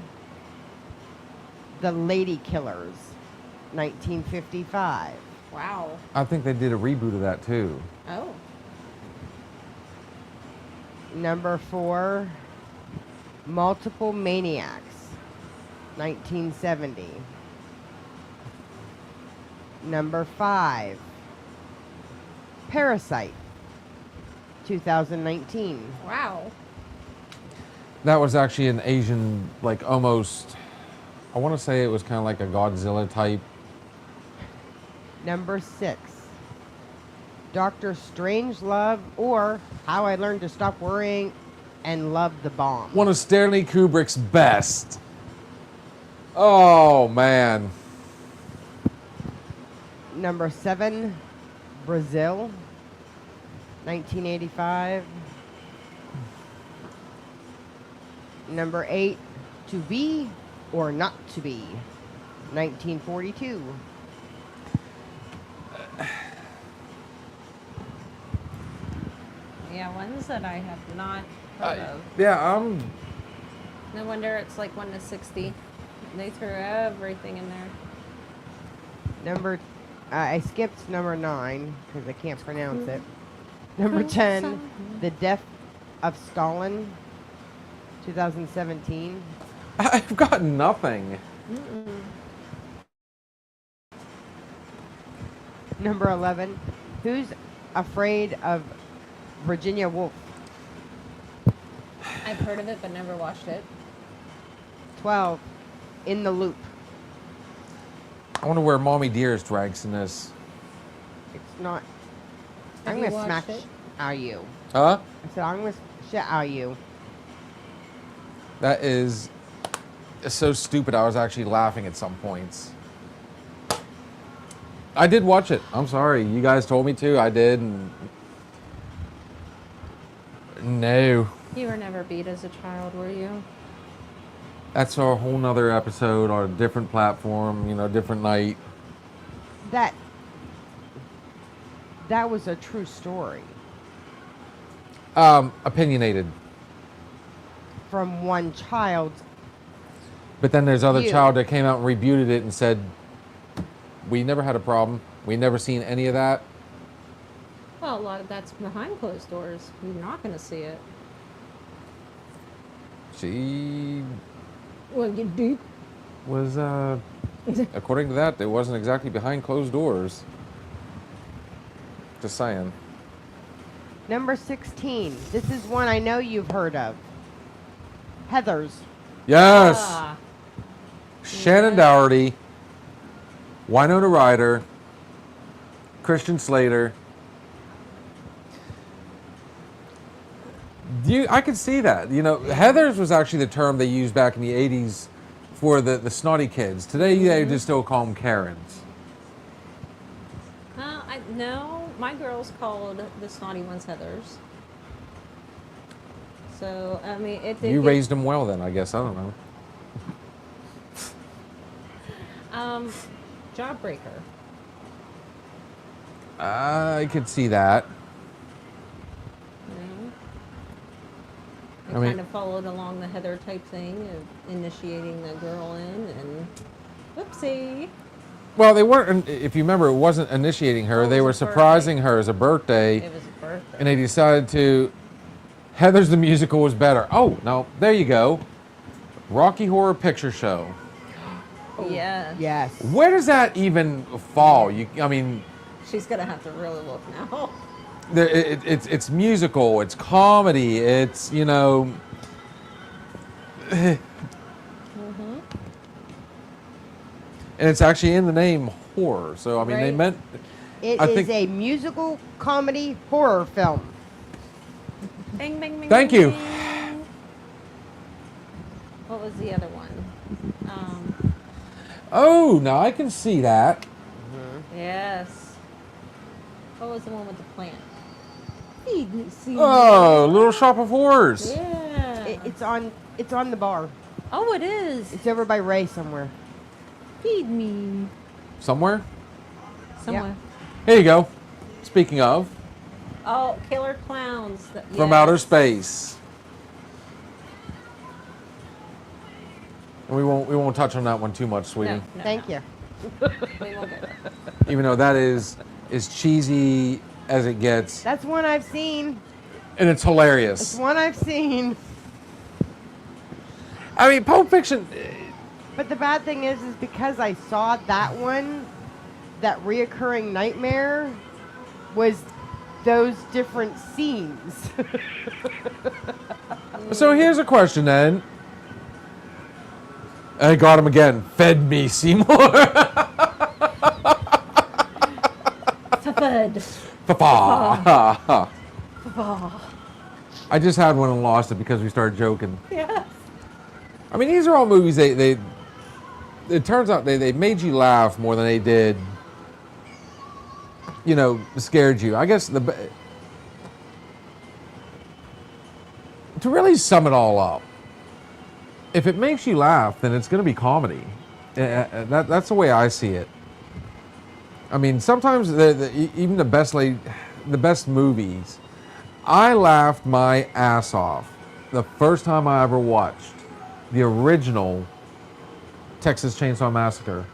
The Lady Killers, 1955. Wow. I think they did a reboot of that too. Oh. Number 4, Multiple Maniacs, 1970. Number 5, Parasite, 2019. Wow. That was actually an Asian, like almost. I want to say it was kind of like a Godzilla type. Number 6, Doctor Strangelove, or How I Learned to Stop Worrying and Love the Bomb. One of Stanley Kubrick's best. Oh man. Number 7, Brazil, 1985. Number 8, To Be or Not to Be, 1942. Yeah, ones that I have not heard of. Yeah, No wonder it's like 1 to 60. They threw everything in there. Number I skipped number 9 because I can't pronounce it. Number 10, The Death of Stalin, 2017. I've got nothing. Number 11, Who's Afraid of Virginia Woolf? I've heard of it, but never watched it. 12, In the Loop. I wonder where Mommy Dearest ranks in this. It's not. Have I'm you gonna watched smack it? out you. Huh? I said I'm gonna shit out you. That is so stupid. I was actually laughing at some points. I did watch it. I'm sorry. You guys told me to. I did. And no. You were never beat as a child, were you? That's a whole nother episode on a different platform, different night. That was a true story Opinionated. from one child. But then there's other You. child that came out and rebuted it and said, we never had a problem. We never seen any of that. Well, a lot of that's behind closed doors. You're not going to see it. She Well, you do. was, according to that, it wasn't exactly behind closed doors. Just saying. Number 16. This is one I know you've heard of. Heathers. Yes! Ah, Shannon yeah. Doherty, Winona Ryder, Christian Slater. I could see that. Heathers was actually the term they used back in the 80s for the snotty kids. Today, they just still call them Karens. No, my girls called the snotty ones Heathers. So, I mean, You raised them well then, I guess. I don't know. Jawbreaker. I could see that. I kind of followed along the Heather type thing of initiating the girl in, and whoopsie. Well, they weren't, if you remember, it wasn't initiating her. Oh, it They were was a surprising her as a birthday. It was a birthday. And they decided to. Heather's the Musical was better. Oh, no, there you go. Rocky Horror Picture Show. Yeah. Yes. Where does that even fall? She's going to have to really look now. It's musical, it's comedy, it's, and it's actually in the name horror. So, they Right. meant. It I is think- a musical comedy horror film. Bing, bing, bing. Thank bing, you. bing. What was the other one? Oh, now I can see that. Yes. What was the one with the plant? Feed me, see. Oh, Little Shop of Horrors. Yeah. It's on the bar. Oh, it is. It's over by Ray somewhere. Feed me. Somewhere? Somewhere. Here you go. Speaking of, Oh, Killer Clowns. from Yes. outer space. And we won't touch on that one too much, sweetie. No, Thank you. We won't go there. Even though that is as cheesy as it gets, That's one I've seen. and it's It's hilarious. one I've seen. Pulp Fiction. But the bad thing is because I saw that one, that reoccurring nightmare was those different scenes. So here's a question then. I got him again. Fed me, Seymour. Fud. Papa. I just had one and lost it because we started joking. Yes. These are all movies it turns out they made you laugh more than they did, scared you. I guess to really sum it all up, if it makes you laugh, then it's going to be comedy. That's the way I see it. Sometimes even the best movies, I laughed my ass off the first time I ever watched the original Texas Chainsaw Massacre.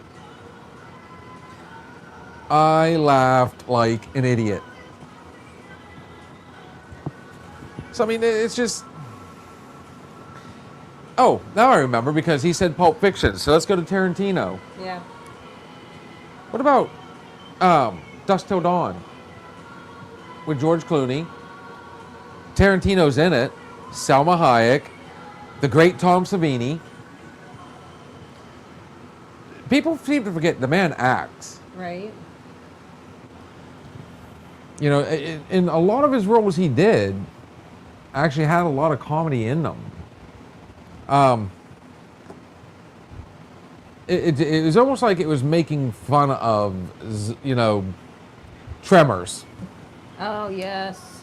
I laughed like an idiot. So, I mean, it's just... Oh, now I remember, because he said Pulp Fiction. So let's go to Tarantino. Yeah. What about Dusk Till Dawn with George Clooney? Tarantino's in it. Salma Hayek. The great Tom Savini. People seem to forget the man acts. Right. You know, in a lot of his roles he did actually had a lot of comedy in them. It was almost like it was making fun of, you know, Tremors. Oh yes.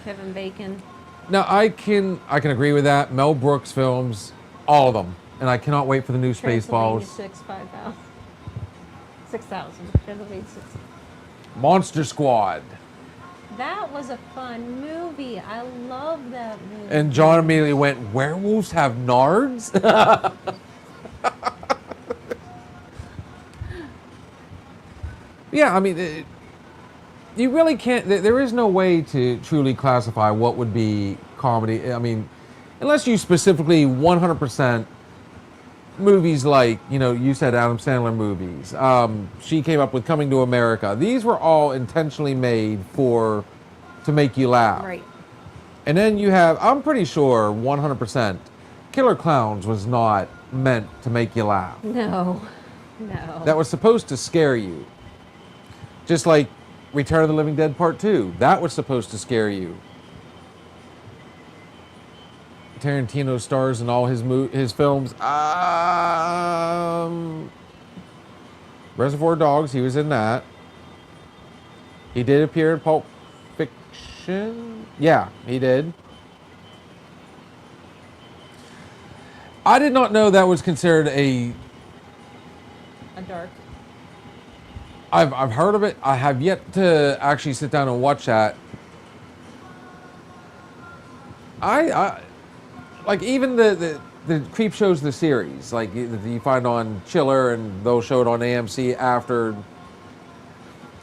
Kevin Bacon. Now I can agree with that. Mel Brooks films, all of them, and I cannot wait for the new Spaceballs. 5,000. 6,000. Transylvania 6,000. Monster Squad. That was a fun movie. I love that movie. And John immediately went, werewolves have nards? Yeah, I mean, you really can't, there is no way to truly classify what would be comedy. I mean, unless you specifically 100% movies like, you know, you said Adam Sandler movies. She came up with Coming to America. These were all intentionally made to make you laugh. Right. And then you have, I'm pretty sure 100%, Killer Clowns was not meant to make you laugh. No. No. That was supposed to scare you. Just like Return of the Living Dead Part 2. That was supposed to scare you. Tarantino stars in all his films. Reservoir Dogs, he was in that. He did appear in Pulp Fiction. Yeah, he did. I did not know that was considered a dark. I've heard of it. I have yet to actually sit down and watch that. I like even the Creep Shows, the series, like you find on Chiller, and they'll show it on AMC after.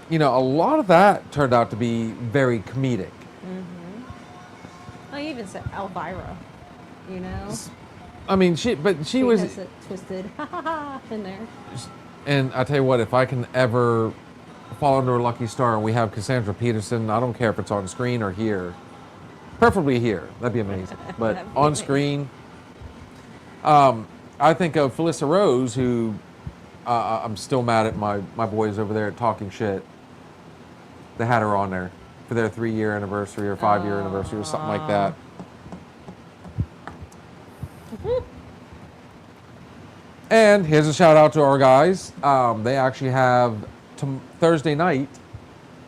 You know, a lot of that turned out to be very comedic. Mm-hmm. I even said Elvira, you know. I mean, she was has it twisted in there. And I tell you what, if I can ever fall under a lucky star and we have Cassandra Peterson, I don't care if it's on screen or here. Preferably here. That'd be amazing. But That'd be on amazing. screen, I think of Felissa Rose, who I'm still mad at my boys over there at Talking Shit. They had her on there for their 3-year anniversary or 5-year anniversary or something like that. And here's a shout out to our guys. They actually have Thursday night,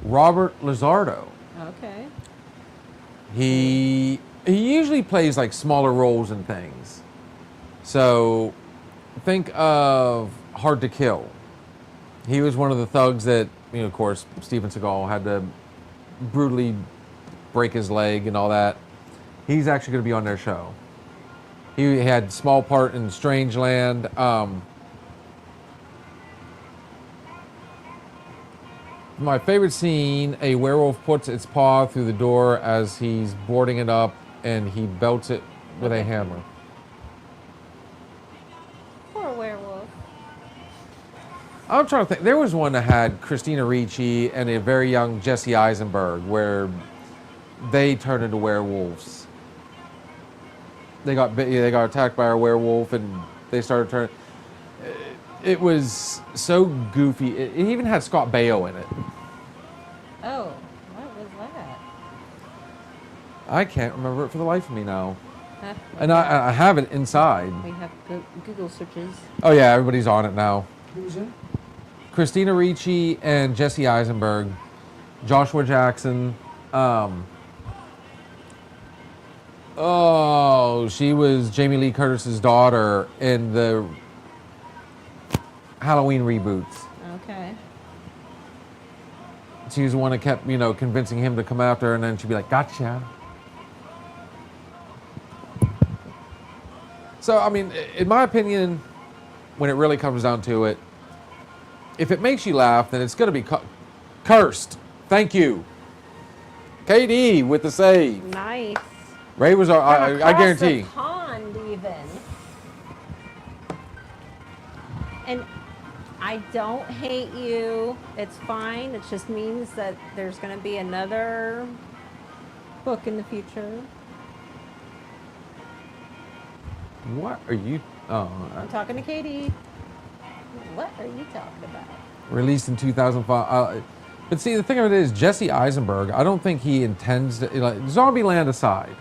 Robert Lizardo. Okay. He usually plays like smaller roles and things. So think of Hard to Kill. He was one of the thugs that, you know, of course, Steven Seagal had to brutally break his leg and all that. He's actually going to be on their show. He had a small part in Strangeland. My favorite scene, a werewolf puts its paw through the door as he's boarding it up, and he belts it with a hammer. Poor werewolf. I'm trying to think. There was one that had Christina Ricci and a very young Jesse Eisenberg, where they turned into werewolves. They got attacked by a werewolf, and they started turning. It was so goofy. It even had Scott Baio in it. Oh, what was that? I can't remember it for the life of me now. Huh, And I have it inside. we have Google searches. Oh yeah, everybody's on it now. Who's in? Christina Ricci and Jesse Eisenberg, Joshua Jackson. She was Jamie Lee Curtis's daughter in the Halloween reboots. Okay. She was the one that kept, you know, convincing him to come after her, and then she'd be like, "Gotcha." So, I mean, in my opinion, when it really comes down to it, if it makes you laugh, then it's going to be cursed. Thank you. KD with the save. Nice. Ray was our, I From guarantee. across the pond, even. And I don't hate you. It's fine. It just means that there's going to be another book in the future. What are you? Oh, I'm talking to Katie. What are you talking about? released in 2005. But see, the thing of it is, Jesse Eisenberg, I don't think he intends to, like, Zombieland aside,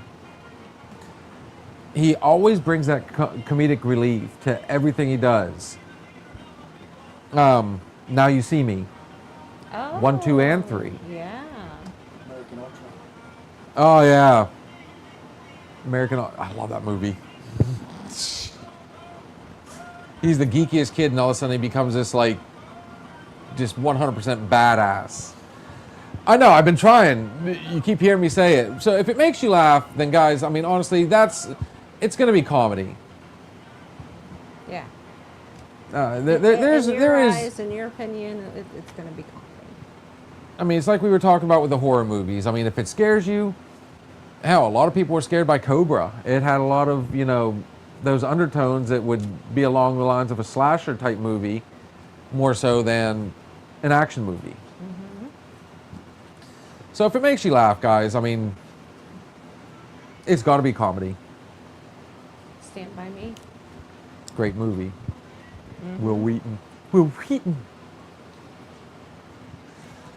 he always brings that comedic relief to everything he does. Now You See Me. Oh. 1, 2, and 3. Yeah. American Ultra. Oh, yeah. I love that movie. He's the geekiest kid, and all of a sudden he becomes this, like, just 100% badass. I know, I've been trying. You keep hearing me say it. So if it makes you laugh, then guys, I mean, honestly, it's going to to be comedy. Yeah. There is. In your opinion, it's going to be comedy. I mean, it's like we were talking about with the horror movies. I mean, if it scares you, hell, a lot of people were scared by Cobra. It had a lot of, those undertones that would be along the lines of a slasher type movie, more so than an action movie. Mm-hmm. So if it makes you laugh, guys, I mean, it's got to be comedy. Stand By Me. Great movie. Mm-hmm. Will Wheaton.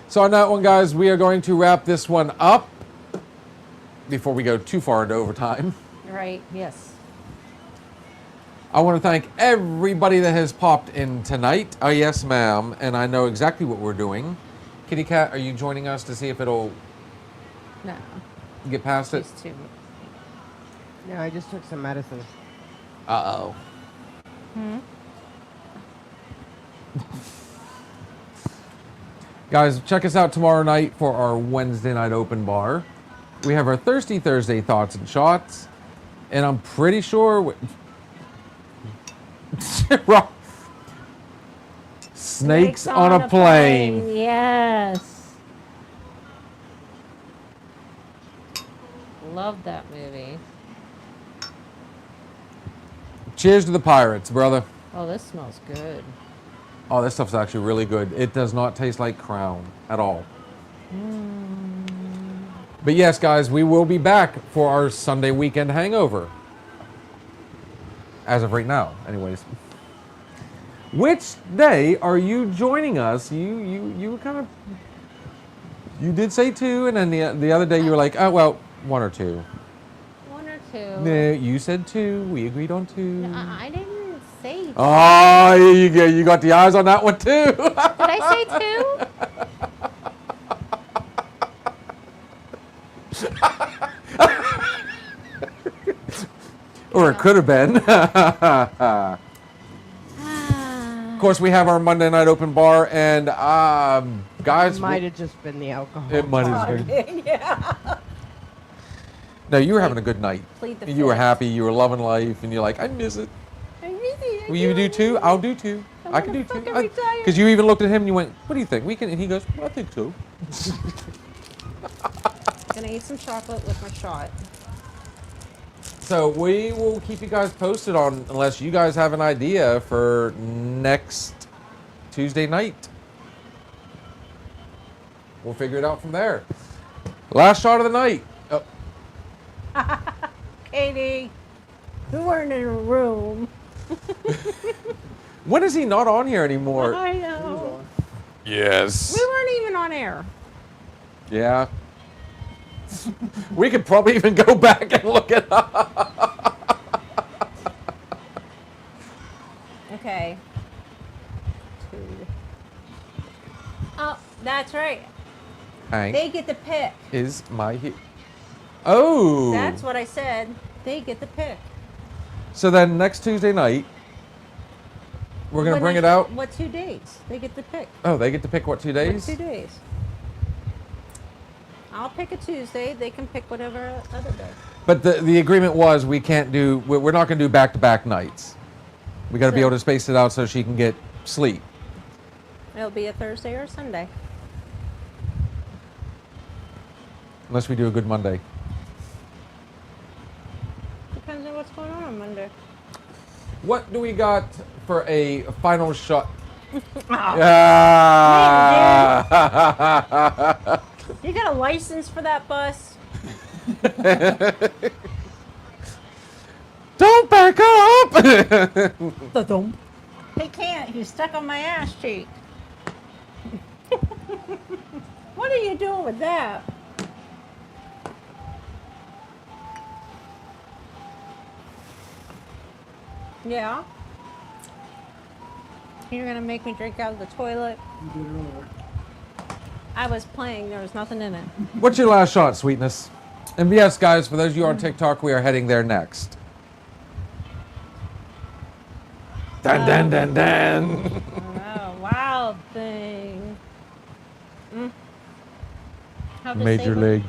So on that one, guys, we are going to wrap this one up before we go too far into overtime. Right, yes. I want to thank everybody that has popped in tonight. Oh, yes, ma'am. And I know exactly what we're doing. Kitty Cat, are you joining us to see if it'll No. get past it? She's too. No, I just took some medicine. Uh-oh. Guys, check us out tomorrow night for our Wednesday night open bar. We have our Thirsty Thursday thoughts and shots. And I'm pretty sure... Snakes on a plane. Yes. Love that movie. Cheers to the pirates, brother. Oh, this smells good. Oh, this stuff's actually really good. It does not taste like Crown at all. But yes, guys, we will be back for our Sunday weekend hangover. As of right now, anyways. Which day are you joining us? You kind of... You did say 2, and then the other day you were like, oh, well, 1 or 2. 1 or 2. No, you said 2. We agreed on 2. No, I didn't say 2. Oh, you got the eyes on that one, too. Did I say 2? Or it could have been. Of course, we have our Monday night open bar, and guys, It might have just been the alcohol. it might have been. Yeah. No, you were having a good night. Plead the You were fifth. happy. You were loving life, and you're like, I miss it. I really Will you do 2? I'll do 2. I can do 2. fucking retire. Because you even looked at him and you went, what do you think? We can. And he goes, well, I think so. Gonna eat some chocolate with my shot. So we will keep you guys posted on, unless you guys have an idea for next Tuesday night. We'll figure it out from there. Last shot of the night. Oh, Katie, we weren't in a room. when is he not on here anymore? I know. Yes. We weren't even on air. Yeah. We could probably even go back and look it up. Okay. 2. Oh, that's right. Hank They get the pick. is my Oh. That's what I said. They get the pick. So then next Tuesday night, we're going to bring it out. What 2 days? They get the pick. Oh, they get to pick what, 2 days? What 2 days? I'll pick a Tuesday. They can pick whatever other day. But the agreement was we're not going to do back-to-back nights. We got to be able to space it out so she can get sleep. It'll be a Thursday or a Sunday. Unless we do a good Monday. Depends on what's going on Monday. What do we got for a final shot? You got a license for that bus? Don't back up! He can't. He's stuck on my ass cheek. What are you doing with that? Yeah. You're gonna make me drink out of the toilet. You did earlier. I was playing. There was nothing in it. What's your last shot, sweetness? And yes, guys, for those of you on TikTok, we are heading there next. Dun dun dun dun. Oh, wild thing. I'll just Major say league.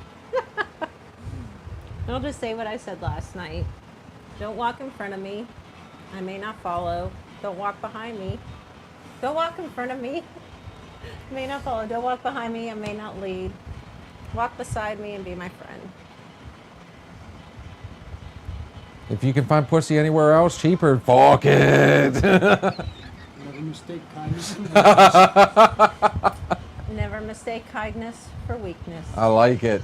I'll just say what I said last night. Don't walk in front of me. I may not follow. Don't walk behind me. Don't walk in front of me. I may not follow. Don't walk behind me. I may not lead. Walk beside me and be my friend. If you can find pussy anywhere else cheaper, fuck it. Never mistake kindness. Never mistake kindness for weakness. I like it.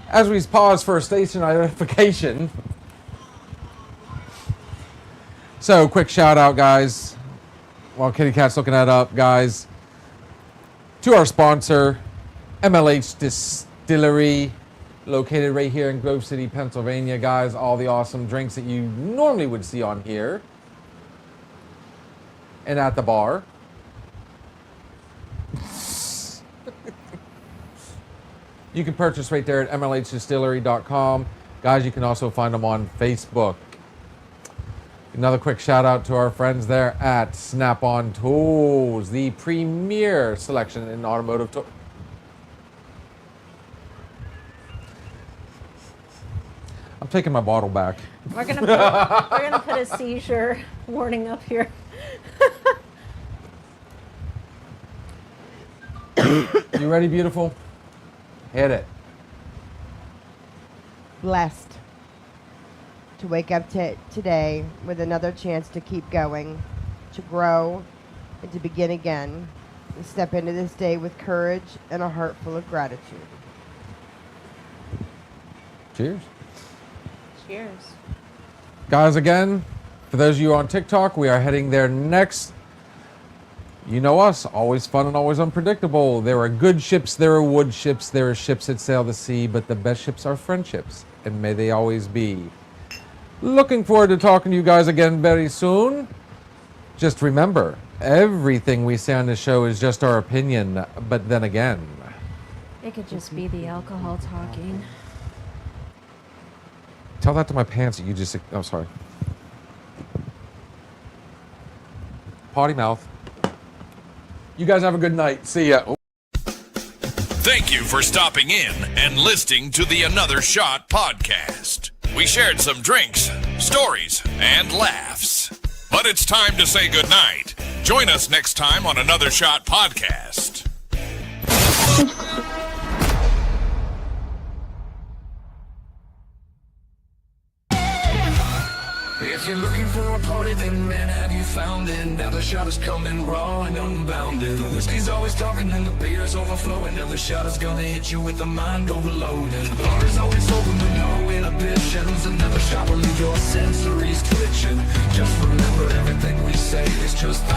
As we pause for a station identification. So, quick shout out, guys. While Kitty Cat's looking that up, guys, to our sponsor, MLH Distillery, located right here in Grove City, Pennsylvania, guys. All the awesome drinks that you normally would see on here and at the bar. You can purchase right there at mlhdistillery.com. Guys, you can also find them on Facebook. Another quick shout out to our friends there at Snap-on Tools, the premier selection in automotive tools. I'm taking my bottle back. We're gonna put a seizure warning up here. You ready, beautiful? Hit it. Blessed to wake up today with another chance to keep going, to grow, and to begin again, and step into this day with courage and a heart full of gratitude. Cheers. Cheers. Guys, again, for those of you on TikTok, we are heading there next. You know us, always fun and always unpredictable. There are good ships, there are wood ships, there are ships that sail the sea, but the best ships are friendships, and may they always be. Looking forward to talking to you guys again very soon. Just remember, everything we say on this show is just our opinion, but then again, It could just be the alcohol talking. tell that to my pants that you just, oh, sorry. Potty mouth. You guys have a good night. See ya. Thank you for stopping in and listening to the Another Shot podcast. We shared some drinks, stories, and laughs. But it's time to say goodnight. Join us next time on Another Shot podcast. If you're looking for a party, then man, have you found it? Now the shot is coming raw and unbounded. The whiskey's always talking and the beer's overflowing. Now the shot is gonna hit you with the mind overloaded. The bar is always open with no inhibitions. Another shot will leave your sensories twitching. Just remember, everything we say is just